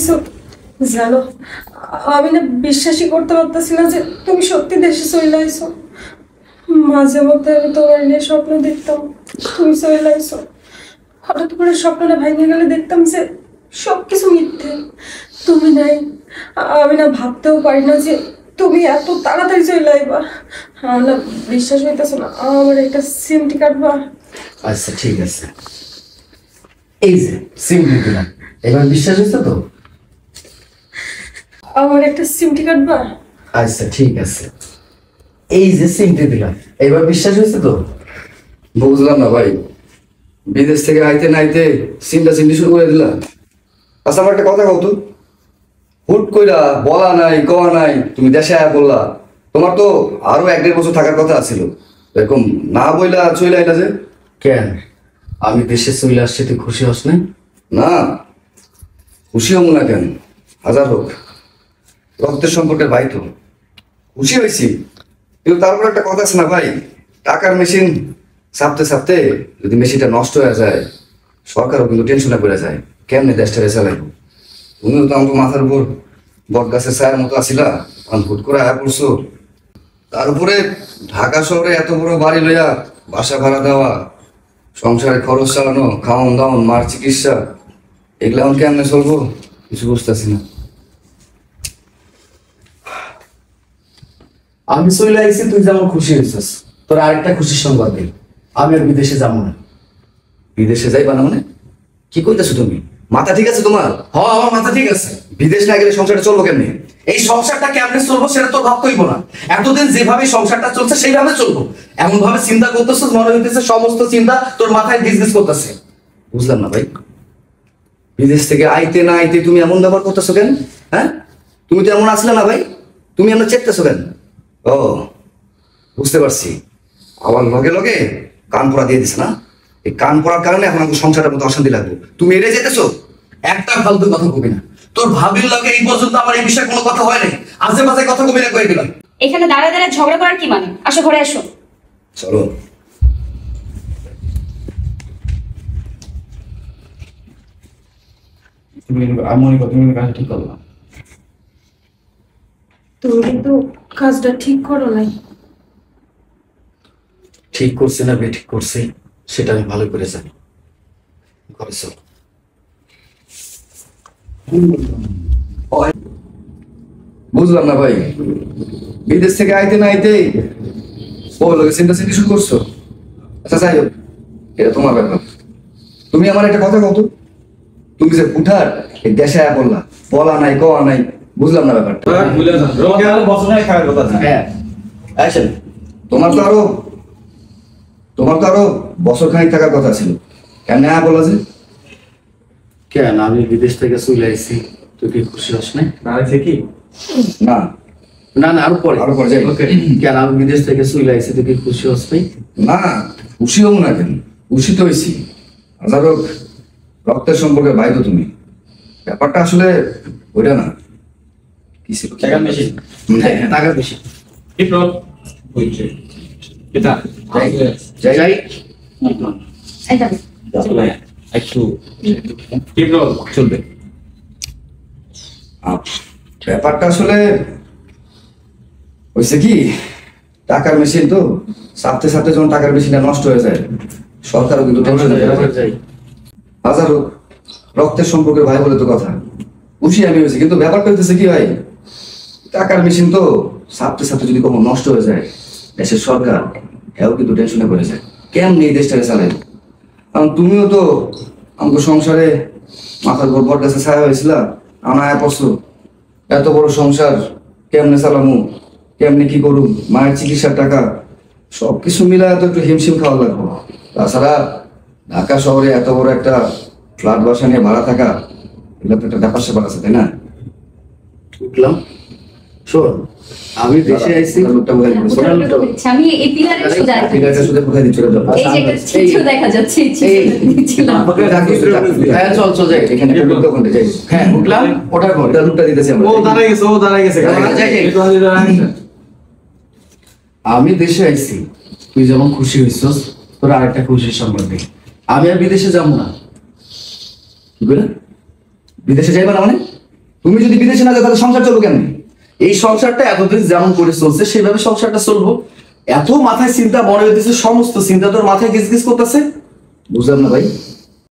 আইছো। জানো, আমি না বিশ্বাসই করতে পারতেছি না যে তুমি সত্যি দেশে চলে আইছো। মাঝে মধ্যে আমি তোমার নিয়ে স্বপ্ন দেখতাম, তুমি চলে আইছো। হঠাৎ করে স্বপ্নটা ভেঙে গেলে দেখতাম যে সবকিছু মিথ্যে, তুমি নাই। আমি না ভাবতেও পারি না যে তুমি এত তাড়াতাড়ি চলে আইবা। আমার না বিশ্বাস হইতেছে না। আমার একটা সিমটি কাটবা? আচ্ছা ঠিক আছে, এই যে সিম দিয়ে দিলাম, এবার বিশ্বাস হয়েছে তো? আমার একটা সিমটি কাটবা? আচ্ছা ঠিক আছে, এই যে সিম দিয়ে দিলাম, এবার বিশ্বাস হয়েছে তো? বুঝলাম না ভাই, বিদেশ থেকে আইতে নাইতে চিন্তা চিন্তি শুরু করে দিলা। আচ্ছা আমার একটা কথা কও তো, হুট কইরা বলা নাই কওয়া নাই তুমি দেশে আয়া বললা, তোমার তো আরো 1-1.5 বছর থাকার কথা ছিল, এরকম না বইলা চলে আইলা যে? কেন আমি দেশে চলে আসছি তুই খুশি হস না? না, খুশি হব না কেন, হাজার হোক রক্তের সম্পর্কের ভাই তো, খুশি হয়েছি। কিন্তু তারপর একটা কথা আছে না ভাই, টাকার মেশিন চাপতে চাপতে যদি মেশিনটা নষ্ট হয়ে যায়, সরকারও কিন্তু টেনশনে পড়ে যায়, কেমনে দেশটা চালাইব। তুমিও তো আমার মাথার উপর বট গাছের ছায়ার মতো আসিলা, আমি হুট করে আয়া পড়ছো। তার উপরে ঢাকা শহরে এত বড় বাড়ি লইয়া বাসা ভাড়া দেওয়া, সংসারে খরচ চালানো, খাওয়ান দাওয়ান, মার চিকিৎসা, এগুলো আমি কেমনে চলবো কিছু বুঝতেছি না। আমি চলে আইছি, তুই যেমন খুশি হয়েছিস, তোর আরেকটা খুশির সংবাদ নেই, আমি আর বিদেশে যাবো না। বিদেশে যাইবা না মানে? কি কইতেছো তুমি? মাথা ঠিক আছে তোমার? আমার মাথা ঠিক আছে। বিদেশ না গেলে সংসারটা চলবো কেমনে? এই সংসারটা কেমনে চলবো সেটা তোর ভাব কইব না। এতদিন যেভাবে সংসারটা চলছে সেইভাবে চলবো। এমন ভাবে চিন্তা করতেছিস মনে হইতেছে সমস্ত চিন্তা তোর মাথায় গিজগিজ করতেছে। বুঝলাম না ভাই, বিদেশ থেকে আইতে না আইতে তুমি এমন ব্যবহার করতেছো কেন? হ্যাঁ, তুমি তো এমন আসলে না ভাই, তুমি এমন চেকতেছো কেন? ও বুঝতে পারছি, আবার লগে লগে কান পড়া দিয়ে দিছে না? এই কান পড়ার কারণে এখন আমাকে সংসারের মতো অশান্তি লাগবে। তুমি এড়ে যেতেছো। একটা ফালতু কথা কবি না, তোর ভাবির লাগে এই পর্যন্ত আমার এই বিষয়ে কোনো কথা হয় নাই, আজে বাজে কথা কবি না কয়ে দিলাম। এখানে দাঁড়া দাঁড়া ঝগড়া করার কি মানে? আসো ঘরে আসো। চলো। তুমি আমি মনে করি তুমি কাজ ঠিক করলাম। তুমি কিন্তু কাজটা ঠিক করো নাই। ঠিক করছে না বেঠিক করছে সেটা আমি ভালো করে জানি। ঘরে চল। বুঝলাম না ভাই, বিদেশ থেকে আইতে না আইতে ও লোকে চিন্তা চিন্তি শুরু করছো। আচ্ছা যাই হোক, এটা তোমার ব্যাপার। তুমি আমার একটা কথা কত, তুমি যে পুঠার এই দেশে আয়া বললা, বলা নাই কওয়া নাই, বুঝলাম না ব্যাপারটা। হ্যাঁ আসেন। তোমার তো আরো বছর খানিক থাকার কথা ছিল, কেমনে আয়া বললা যে? কেন আমি বিদেশ থেকে চলে আইছি, তুই কি খুশি হস না? কি না না না আরো পরে যাই। কেন আমি বিদেশ থেকে চলে আইছি, তুই কি খুশি হস নাই? না, খুশি হবো না কেন, খুশি তো হয়েছি। হাজার হোক রক্তের সম্পর্কে ভাই তো তুমি, ব্যাপারটা আসলে ওইটা না। কি ছিল? টাকার মেশিন। টাকা বেশি। এটা যাই এই যাবে। একটু টিপটপ চলবে। ব্যাপারটা আসলে হয়েছে কি, টাকার মেশিন তো সাথে সাথে যখন টাকার মেশিনটা নষ্ট হয়ে যায়, সরকারও কিন্তু টেনশন যাই। হাজার হোক রক্তের সম্পর্কে ভাই বলে তো কথা, খুশি আমি হয়েছি। কিন্তু ব্যাপারটা হইতেছে কি ভাই, টাকার মেশিন তো সাথে সাথে যদি কখনো নষ্ট হয়ে যায়, দেশের সরকার এও কিন্তু টেনশনে পড়ে যায়, কেমনি এই দেশটাকে চালাই। কারণ তুমিও তো আমাকে সংসারে মাথার উপর বট গাছে ছায়া হয়েছিল, আনায় পড়ছো, এত বড় সংসার কেমনে চালামু, কেমনে কি করুম, মায়ের চিকিৎসার টাকা সবকিছু মিলায় তো একটু হিমশিম খাওয়া লাগবো। তাছাড়া ঢাকা শহরে এত বড় একটা ফ্ল্যাট বাসা নিয়ে ভাড়া থাকা, এগুলো তো একটা ব্যাপার স্যাপার আছে, তাই না? উঠলাম। শোন, আমি দেশে আইছি, লোকটা বোঝাই দিচ্ছে। ওটা লোকটা বলছে, আমি এই পিলারের সোজা দেখা ঠিক আছে, যাচ্ছে। শুধু কোথায় দিচ্ছিল এই যে একটা চিত্র দেখা যাচ্ছে, এই চিত্রটা দিচ্ছিলাম। হ্যাঁ চল চল যাই। এখানে একটা লোক ওখানে যাই। হ্যাঁ উঠলাম, ওঠার পর ওটা লোকটা দিতেছি আমরা। ও দাঁড়ায় গেছে যাই, যাই। আমি দেশে আইছি, তুই যেমন খুশি হইছস, তোর আরেকটা খুশির সংবাদ দেই, আমি আর বিদেশে যাবো না। কি বলে? বিদেশে যাইবা না মানে? তুমি যদি বিদেশে না যাও তাহলে সংসার চলবে কেন? এই সংসারটা এতদিন যেমন করে চলছে সেইভাবে সংসারটা চলবো। এত মাথায় চিন্তা মনে হইতেছে, সমস্ত চিন্তা তোর মাথায় গিজ গিজ করতেছে। বুঝলাম না ভাই,